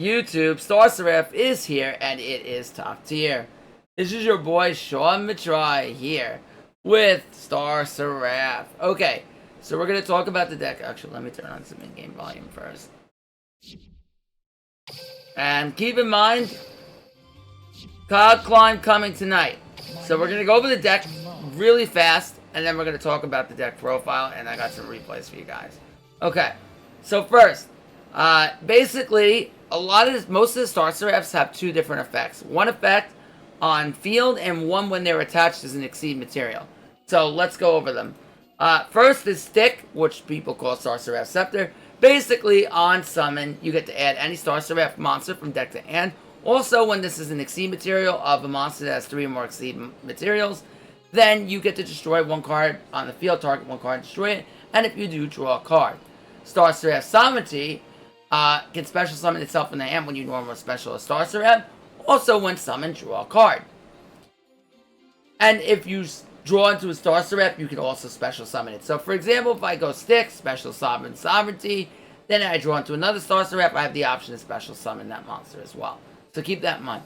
YouTube, Star Seraph is here, and it is top tier. This is your boy Sean Matrai here with Star Seraph. Okay, so we're gonna talk about the deck. Actually, let me turn on some in-game volume first. And keep in mind, Cloud Climb coming tonight. So we're gonna go over the deck really fast, and then we're gonna talk about the deck profile, and I got some replays for you guys. Okay, so first, basically, most of the Star Seraphs have two different effects. One effect on field, and one when they're attached as an Exceed material. So let's go over them. First is Stick, which people call Star Seraph Scepter. Basically, on summon, you get to add any Star Seraph monster from deck to hand. Also, when this is an Exceed material of a monster that has 3 or more Exceed materials, then you get to destroy one card on the field, target one card, and destroy it. And if you do, draw a card. Star Seraph Sovereignty can special summon itself in the hand when you normal special a Star Seraph. Also, when summoned, draw a card. And if you draw into a Star Seraph, you can also special summon it. So, for example, if I go Stick, special summon Sovereignty, then I draw into another Star Seraph, I have the option to special summon that monster as well. So keep that in mind.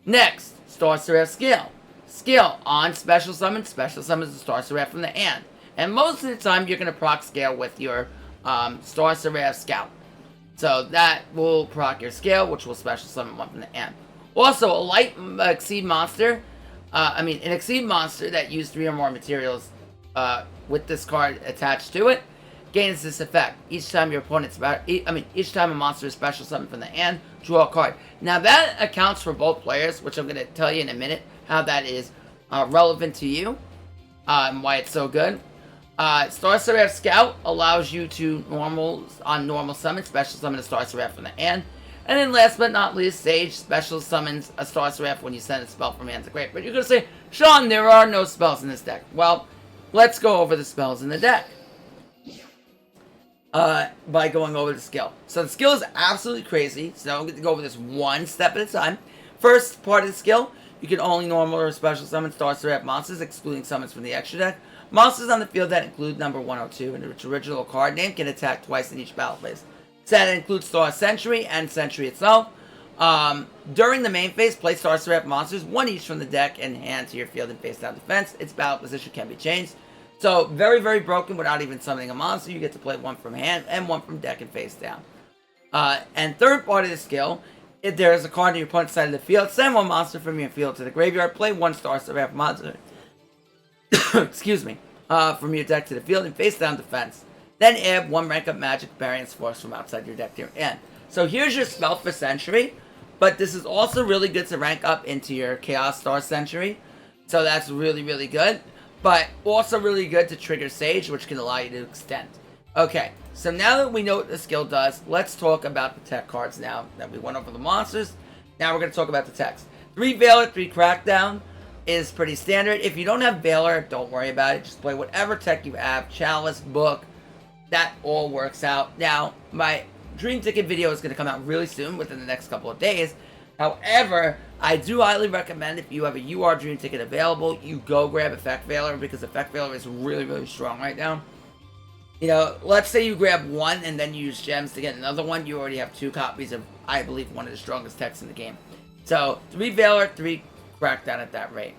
Next, Star Seraph Skill. Skill on special summons the Star Seraph from the hand. And most of the time, you're going to proc scale with your Star Seraph Scout. So that will proc your scale, which will special summon one from the hand. Also, a light Exceed monster, an Exceed monster that used 3 or more materials with this card attached to it, gains this effect. Each time your opponent's each time a monster is special summoned from the hand, draw a card. Now that accounts for both players, which I'm going to tell you in a minute how that is relevant to you and why it's so good. Star Seraph Scout allows you to normal summon, special summon a Star Seraph from the hand. And then last but not least, Sage special summons a Star Seraph when you send a spell from hand to grave. But you're going to say, Sean, there are no spells in this deck. Well, let's go over the spells in the deck. By going over the skill. So the skill is absolutely crazy. So I'm going to go over this one step at a time. First part of the skill, you can only normal or special summon Star Seraph monsters, excluding summons from the extra deck. Monsters on the field that include number 102 and its original card name can attack twice in each battle phase. So that includes Star Sentry and Sentry itself. During the main phase, play Star Seraph monsters, one each from the deck and hand to your field in face down defense. Its battle position can be changed. So, very, very broken without even summoning a monster. You get to play one from hand and one from deck and face down. And third part of the skill, if there is a card on your opponent's side of the field, send one monster from your field to the graveyard. Play one Star Seraph monster. Excuse me. From your deck to the field and face down defense. Then add one rank up magic variance force from outside your deck to your end. So here's your spell for Sentry. But this is also really good to rank up into your Chaos Star Sentry. So that's really, really good. But also really good to trigger Sage, which can allow you to extend. Okay, so now that we know what the skill does, let's talk about the tech cards now that we went over the monsters. Now we're going to talk about the techs. 3 Veiler, 3 Crackdown is pretty standard. If you don't have Veiler, don't worry about it. Just play whatever tech you have. Chalice, Book, that all works out. Now, my Dream Ticket video is going to come out really soon, within the next couple of days. However, I do highly recommend if you have a UR Dream Ticket available, you go grab Effect Veiler, because Effect Veiler is really, really strong right now. You know, let's say you grab one and then you use gems to get another one, you already have 2 copies of, I believe, one of the strongest techs in the game. So, 3 Veiler, 3 Crackdown at that rate.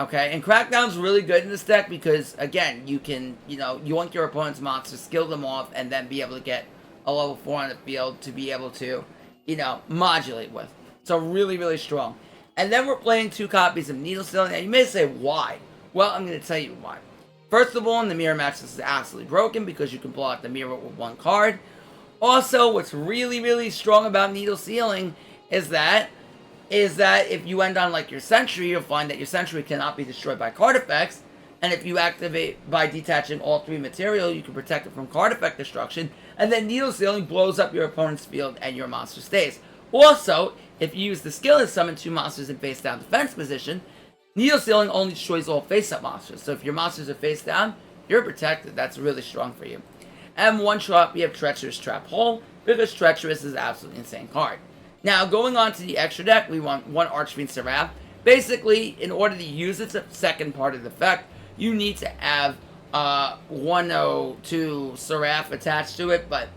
Okay, and Crackdown's really good in this deck because, again, you can, yoink your opponent's monsters, skill them off, and then be able to get a level 4 on the field to be able to, modulate with. So really, really strong. And then we're playing 2 copies of Needle Stealing. Now you may say, why? Well, I'm going to tell you why. First of all, in the mirror match, this is absolutely broken because you can block the mirror with 1 card. Also, what's really, really strong about Needle Stealing is that if you end on like your Sentry, you'll find that your Sentry cannot be destroyed by card effects. And if you activate by detaching all 3 material, you can protect it from card effect destruction. And then Needle Stealing blows up your opponent's field and your monster stays. Also, if you use the skill to summon 2 monsters in face down defense position, Needle Stealing only destroys all face up monsters. So if your monsters are face down, you're protected. That's really strong for you. And one shot, we have Treacherous Trap Hole, because Treacherous is an absolutely insane card. Now, going on to the extra deck, we want 1 Archfiend Seraph. Basically, in order to use its second part of the effect, you need to have 102 Seraph attached to it, but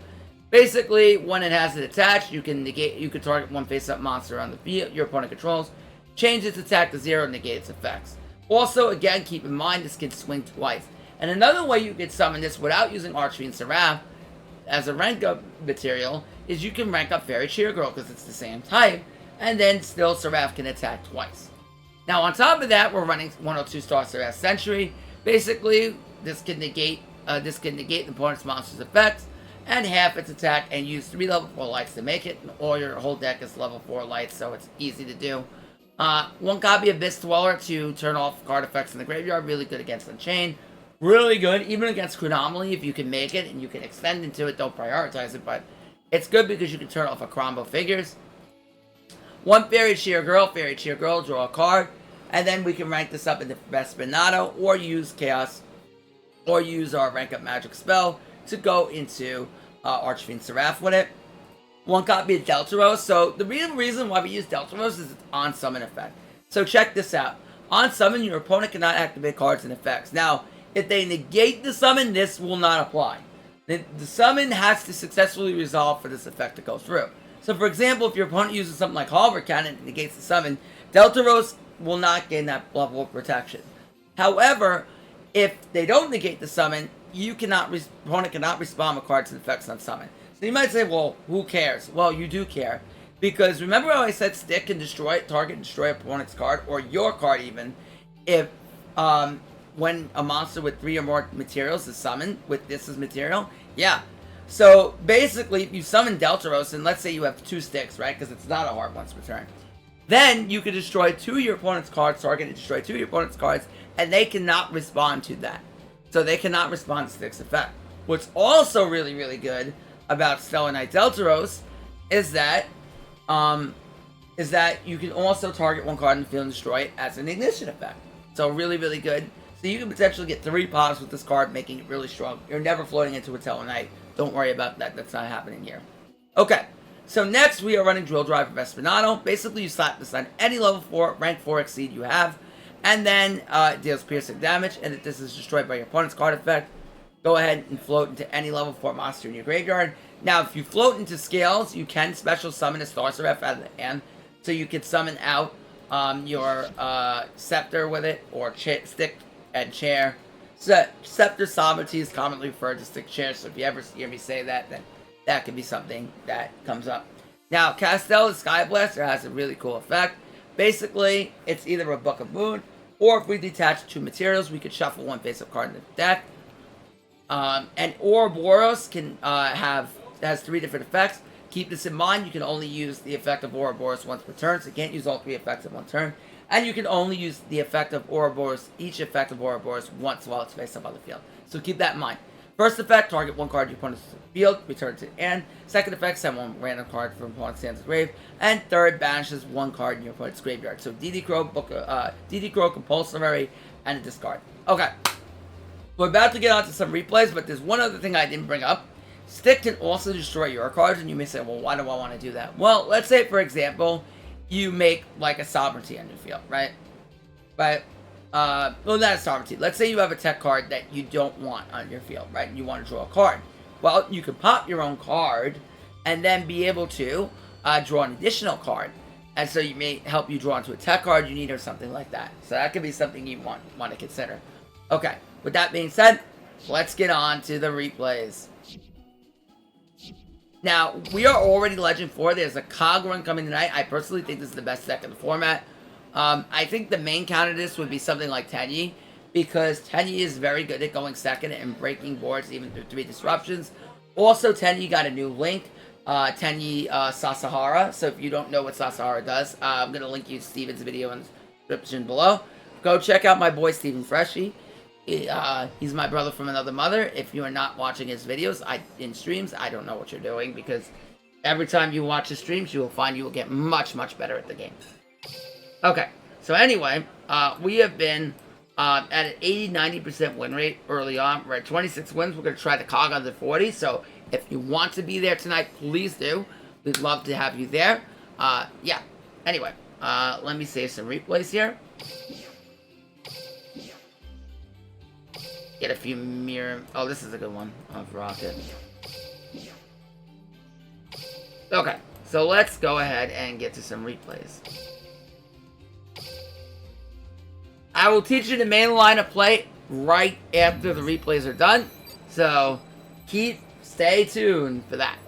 Basically, when it has it attached, you can target one face-up monster on the field your opponent controls, change its attack to 0, negate its effects. Also, again, keep in mind this can swing twice. And another way you can summon this without using Archery and Seraph as a rank up material is you can rank up Fairy Cheer Girl because it's the same type, and then still Seraph can attack twice. Now on top of that, we're running 102 star Seraph Sentry. Basically, this can negate the opponent's monster's effects and half its attack and use 3 level 4 lights to make it, or your whole deck is level 4 lights, so it's easy to do. 1 copy of Abyss Dweller to turn off card effects in the graveyard, really good against Unchained. Really good, even against Chronomaly, if you can make it and you can extend into it, don't prioritize it, but it's good because you can turn off a combo figures. 1 Fairy Cheer Girl, draw a card, and then we can rank this up into Vespinato, or use Chaos, or use our rank up magic spell to go into Archfiend Seraph with it. 1 copy of Deltaros, so the real reason why we use Deltaros is its on summon effect. So check this out. On summon, your opponent cannot activate cards and effects. Now, if they negate the summon, this will not apply. The summon has to successfully resolve for this effect to go through. So for example, if your opponent uses something like Halberd Cannon and negates the summon, Deltaros will not gain that level of protection. However, if they don't negate the summon, opponent cannot respond with cards and effects on summon. So you might say, well, who cares? Well, you do care. Because remember how I said stick can target and destroy opponent's card, or your card even, if when a monster with 3 or more materials is summoned with this as material? Yeah. So basically, if you summon Deltaros, and let's say you have 2 sticks, right? Because it's not a hard once per turn. Then you can destroy 2 of your opponent's cards, target and destroy 2 of your opponent's cards, and they cannot respond to that. So they cannot respond to Stick's effect. What's also really, really good about Stellar Knight Deltaros is that you can also target 1 card in the field and destroy it as an ignition effect. So really, really good. So you can potentially get 3 pops with this card, making it really strong. You're never floating into a Stellar Knight. Don't worry about that. That's not happening here. Okay. So next, we are running Drill Drive for Vespinato. Basically, you slap this on any level 4, rank 4 exceed you have. And then it deals piercing damage. And if this is destroyed by your opponent's card effect, go ahead and float into any level 4 monster in your graveyard. Now, if you float into Scales, you can special summon a Star Seraph out of the hand. So you can summon out your Scepter with it, or Stick and Chair. So, Scepter Sovereignty is commonly referred to Stick Chair, so if you ever hear me say that, then that could be something that comes up. Now, Castel the Sky Blaster has a really cool effect. Basically, it's either a Book of Moon, or if we detach 2 materials, we could shuffle 1 face-up card in the deck. And Ouroboros has 3 different effects. Keep this in mind, you can only use the effect of Ouroboros once per turn, so you can't use all 3 effects in 1 turn. And you can only use the effect of Ouroboros, each effect of Ouroboros, once while it's face up on the field. So keep that in mind. First effect, target 1 card in your opponent's field, return it to the end. Second effect, send 1 random card from opponent's hand's grave. And third, banishes 1 card in your opponent's graveyard. So DD Crow, Compulsory, and a discard. Okay. We're about to get on to some replays, but there's one other thing I didn't bring up. Stick can also destroy your cards, and you may say, well, why do I want to do that? Well, let's say, for example, you make, like, a Sovereignty on your field, right? But, well, not a Sovereignty. Let's say you have a tech card that you don't want on your field, right? And you want to draw a card. Well, you can pop your own card, and then be able to draw an additional card. And so you may help you draw into a tech card you need or something like that. So that could be something you want to consider. Okay, with that being said, let's get on to the replays. Now, we are already Legend 4. There's a KOG run coming tonight. I personally think this is the best deck in the format. I think the main counter to this would be something like Tenyi, because Tenyi is very good at going second and breaking boards even through 3+Disruptions. Also, Tenyi got a new link, Tenyi Sasahara. So if you don't know what Sasahara does, I'm going to link you to Steven's video in the description below. Go check out my boy Steven Freshie. He's my brother from another mother. If you are not watching his videos in streams, I don't know what you're doing, because every time you watch his streams, you will find you will get much, much better at the game. Okay, so anyway, we have been at an 80-90% win rate early on. We're at 26 wins. We're going to try the KOG under 40, so if you want to be there tonight, please do. We'd love to have you there. Yeah, anyway, let me save some replays here. Get a few mirror... Oh, this is a good one of Rocket. Okay, so let's go ahead and get to some replays. I will teach you the main line of play right after the replays are done, so stay tuned for that.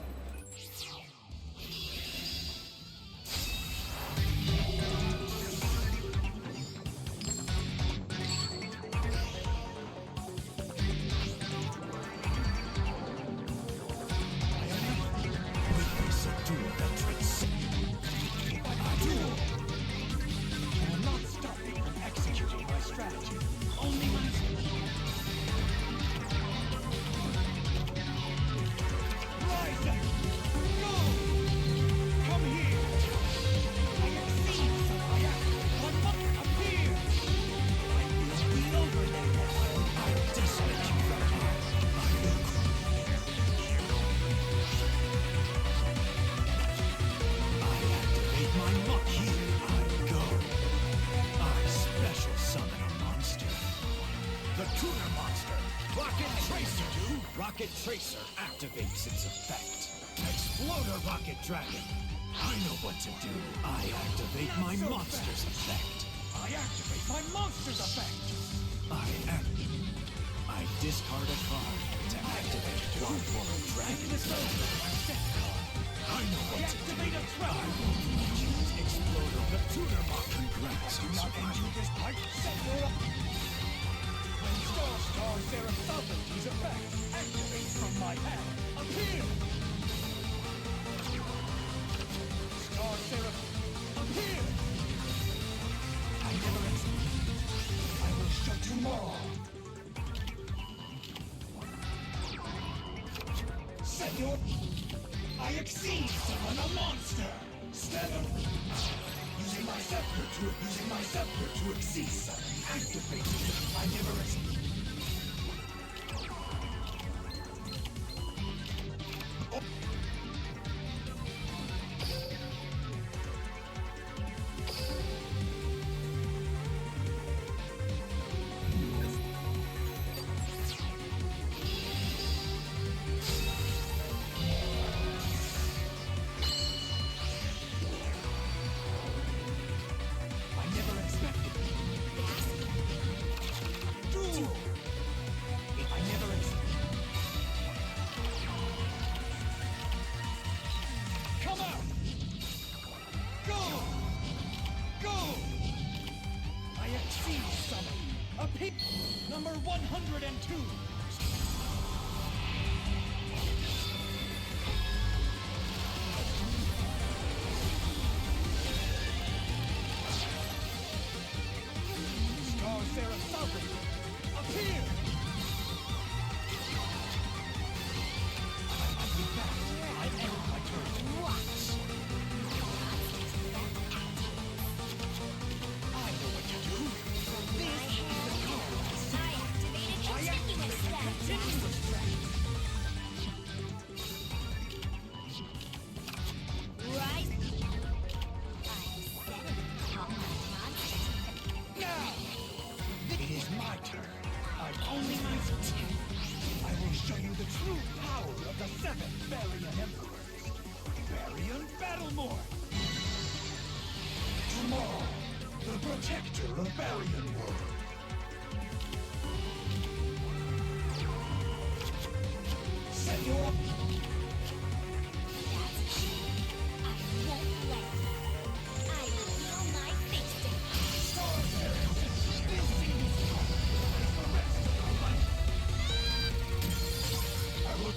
Rocket Tracer activates its effect. Exploder Rocket Dragon. I know what to do. I activate my monster's effect. I activate my monster's effect. I discard a card to activate one World Dragon. I know what to do. I will use Exploder the Tutor Box. Congrats on surviving. When Star Seraph Sovereignty's effect activates from my hand, appear! Star Seraph, appear! I never expect. I will show tomorrow. Senor, I exceed summon a monster! Using my scepter to exceed summon. Activate it. I never expect. Number 102. Star Seraph Sovereignty, appear! I end my turn. Watch! I know what to do. This is the card. I activated continuous threat. Rise. Now! It is my turn. I'm only my turn. I will show you the true power of the 7 Varian Emperors. Varian Battlemore! Tomorrow, the protector of Varian World. Set your... I won't let you. I will feel my face down. Star Varian, this seems hard as the rest of your life. I will...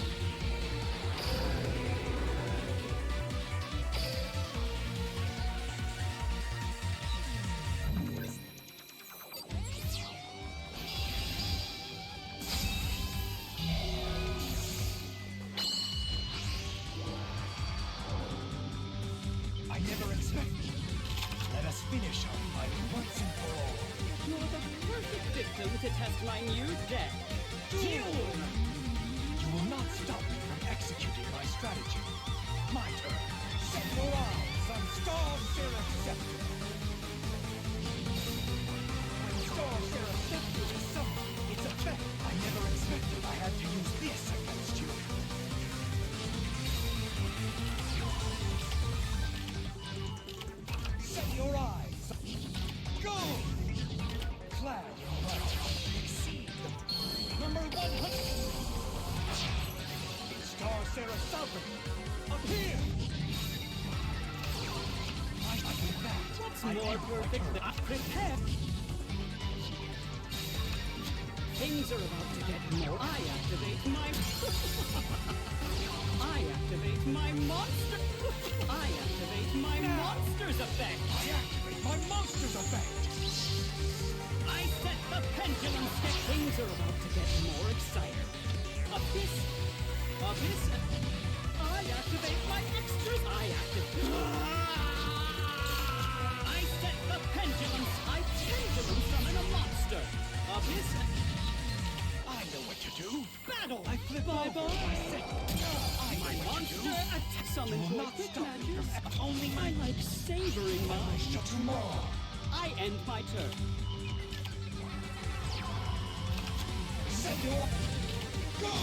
I never expected. Let us finish our fight once and for all. You're the perfect victim to test my new deck. Duel! You will not stop me from executing my strategy. My turn. Set your eyes on Star Seraph Scepter. When Star Seraph Scepter is summoned, its effect. I never expected I had to use this against you. Sovereign! Appear! I do that. What's I more end my perfect turn. than prepare? Things are about to get more. I activate my. I activate my monster. I activate my monster's effect. I activate my monster's effect! I set the pendulum stick. Things are about to get more exciting. Abyss. I activate my extras. I set the pendulum. I pendulum summon a monster. Abyss. I know what to do! Battle. I flip Bye over. bye. I set. I My know what to monster do! attack summon You will for not quick stop me matches. from only I my like savoring I mine. shut you all. I end my turn. Set your go!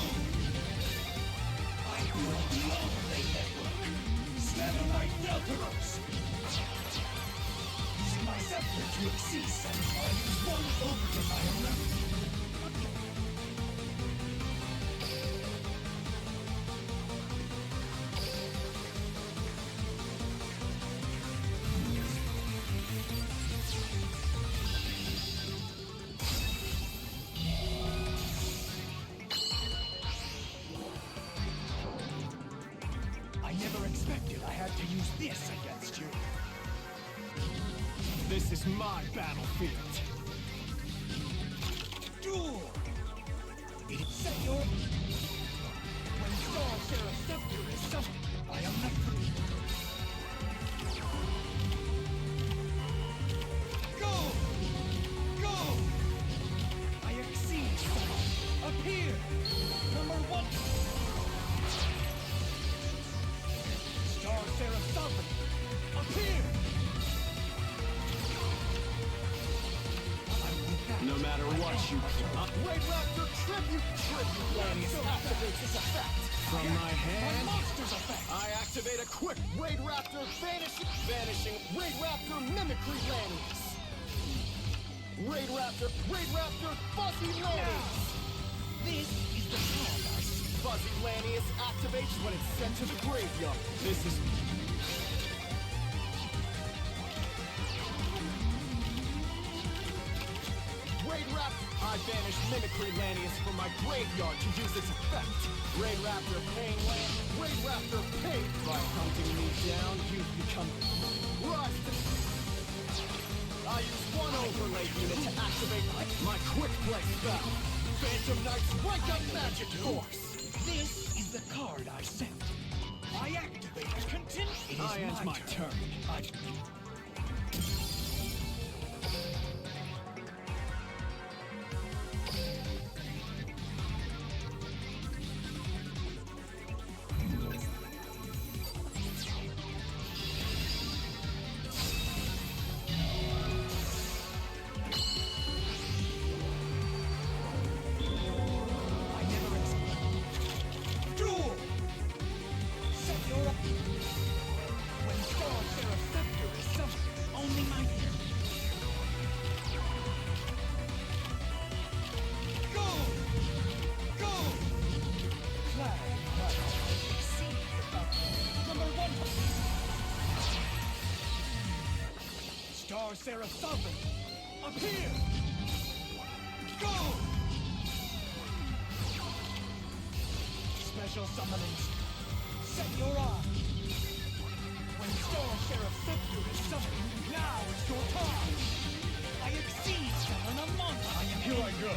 I will the overlay network. Satellite Deltaros. Using my scepter to exceed I use one overlay I remember. I never expected I had to use this against you. This is my battlefield. Duel! It set your... When Star Seraph Scepter is summoned, I am not... Go! Go! I exceed summon. Appear! Number 1... Star Seraph Sovereign, appear! No matter what you Raid Raptor Tribute! Tribute Lanius activates its effect! From my hand, My monster's effect! I activate a quick Raid Raptor vanishing Raid Raptor Mimicry Lanius. Raid Raptor Fuzzy Lanius. This is the paradise! Fuzzy Lanius activates when it's sent to the graveyard. This is Raid Raptor. I banish Mimicry Lanius from my graveyard to use its effect. Raid Raptor Pain Land. Raid Raptor Pain. By hunting me down, you become rise to. I use one overlay unit to activate my quick play spell. Phantom Knight's Wake Up Magic Force. This is the card I sent. I activate it. Continue. It is I end my turn. I never expected. Duel! Set your up. When Star Seraph Scepter is summoned, only my turn. Go! Go! Flag. See number 1. Star Seraph Sovereign, appear! Go! Special summonings. Set your eye. When Star Seraph Scepter is summoned, now it's your time. I exceed summon a monster. Here I go.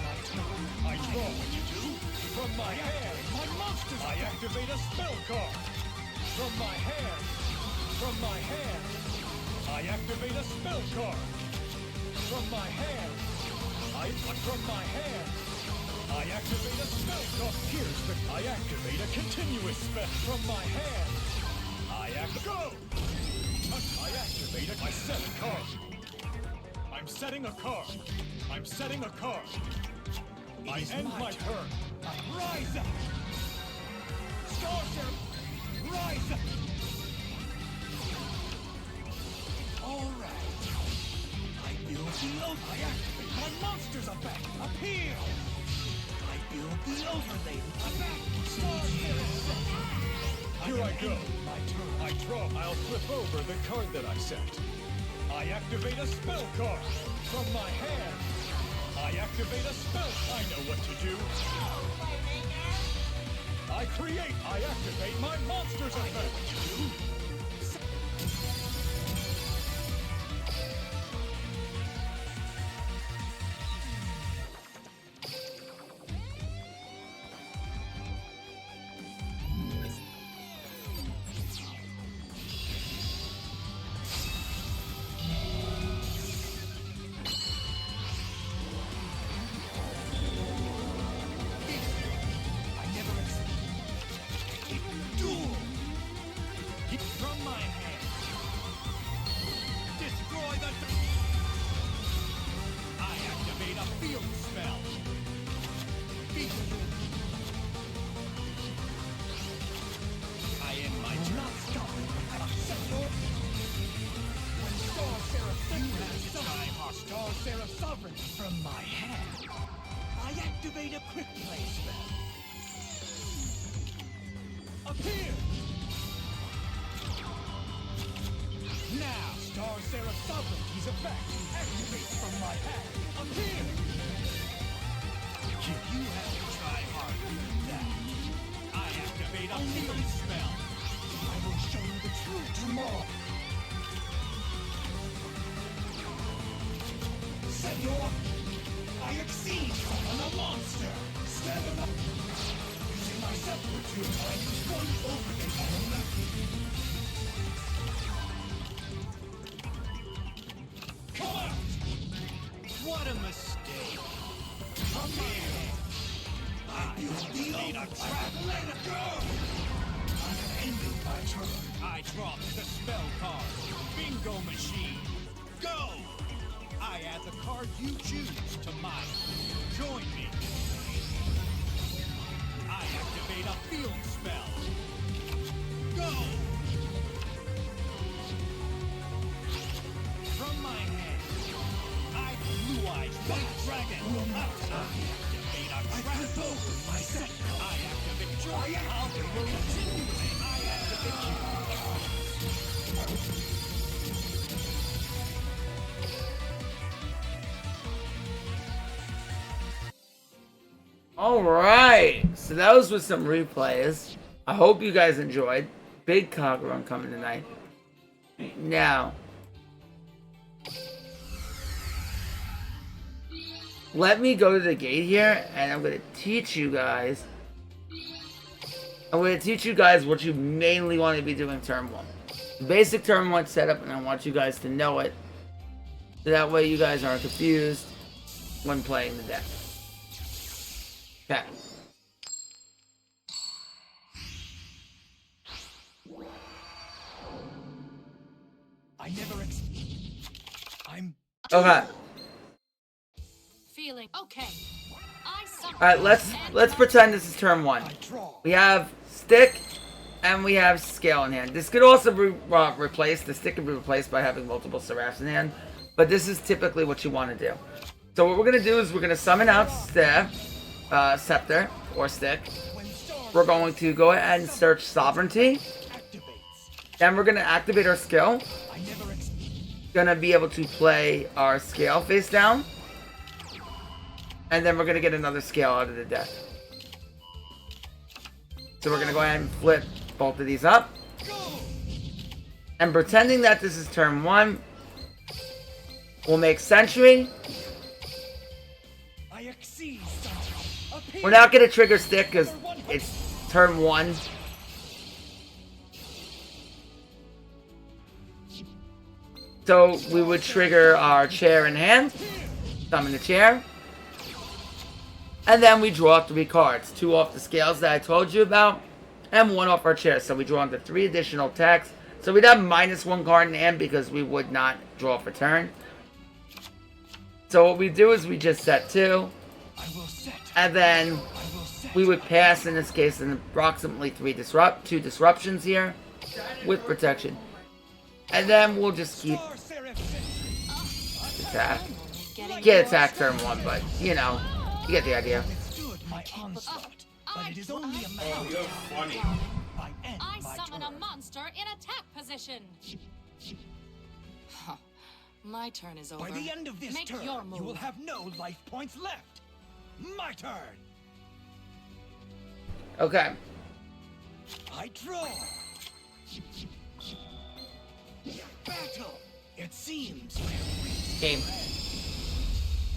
I draw what you do. From my hand, my monsters. I activate a spell card. From my hand. I activate a spell card. From my hand. I activate a spell card. Here's the... I activate a continuous spell. From my hand. Go! I activate it. I set a card. I'm setting a card. I end my turn. Rise up! Star Seraph, rise up! All right. I build the I activate my monster's effect. Appear! I build the overlay effect. Star Seraph. Here I go. My turn. I draw. I'll flip over the card that I set. I activate a spell card from my hand. I activate a spell. I know what to do. I create. I activate my monster's effect. From my hand. Destroy the... I activate a field spell. I end my turn. Not stopping. When Star Seraph Star Seraph Sovereign from my hand. I activate a quick play spell. Appear! Now, Star Seraph Sovereignty's effect activates from my hand. Appear! You have to try harder than that. I activate a field spell. I will show you the truth tomorrow. Senor, I exceed on a monster. Stand up. Using my scepter to I use one opening on the left. Come out! What a mistake! Come here! I need a trap! Let it go! I have ended my turn. I drop the spell card. Bingo machine. Go! I add the card you choose to mine. Join me. I activate a field spell. Go! From my hand, I blue-eyed white dragon will not activate a trap over my set. I activate joy. I'll continue. I activate you. Alright, so those were some replays. I hope you guys enjoyed. Big KOG run coming tonight. Now, let me go to the gate here, and I'm going to teach you guys. I'm going to teach you guys what you mainly want to be doing turn 1. Basic turn 1 setup, and I want you guys to know it. So that way you guys aren't confused when playing the deck. Okay. I never I'm Okay. Feeling okay. I suffer. Alright, let's pretend this is turn 1. We have stick and we have scale in hand. This could also be replaced. The stick could be replaced by having multiple Seraphs in hand. But this is typically what you want to do. So what we're going to do is we're going to summon out Scepter or Stick. We're going to go ahead and search Sovereignty. Then we're going to activate our skill. Going to be able to play our scale face down. And then we're going to get another scale out of the deck. So we're going to go ahead and flip both of these up. And pretending that this is turn 1, we'll make Sentry. We're not going to trigger Stick because it's turn 1. So we would trigger our chair in hand. Summon the chair. And then we draw 3 cards. 2 off the scales that I told you about. And 1 off our chair. So we draw into 3 additional attacks. So we'd have -1 card in hand because we would not draw for turn. So what we do is we just set 2. And then we would pass, in this case, in approximately 2 disruptions here with protection. And then we'll just keep attack. Can't attack turn 1, but you know, you get the idea. But it is only a matter Oh, you're funny. by end I my summon turn. a monster in attack position. Huh. My turn is over. By the end of this Make turn, your move. you will have no life points left. My turn. Okay. I draw. Battle. It seems I have reached Game.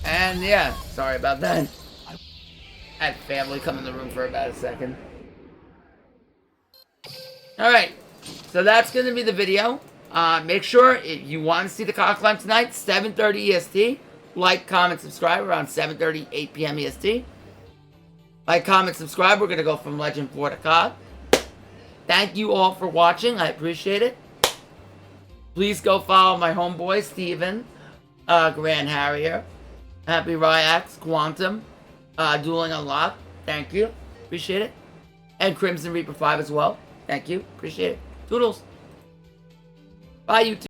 And yeah, sorry about that. I had family come in the room for about a second. Alright, so that's going to be the video. Make sure if you want to see the cock climb tonight, 7:30 EST. Like, comment, subscribe around 7:30, 8 p.m. EST. Like, comment, subscribe. We're going to go from Legend 4 to COG. Thank you all for watching. I appreciate it. Please go follow my homeboy, Steven, Grand Harrier, Happy Ryax, Quantum, Dueling Unlocked. Thank you. Appreciate it. And Crimson Reaper 5 as well. Thank you. Appreciate it. Toodles. Bye, YouTube.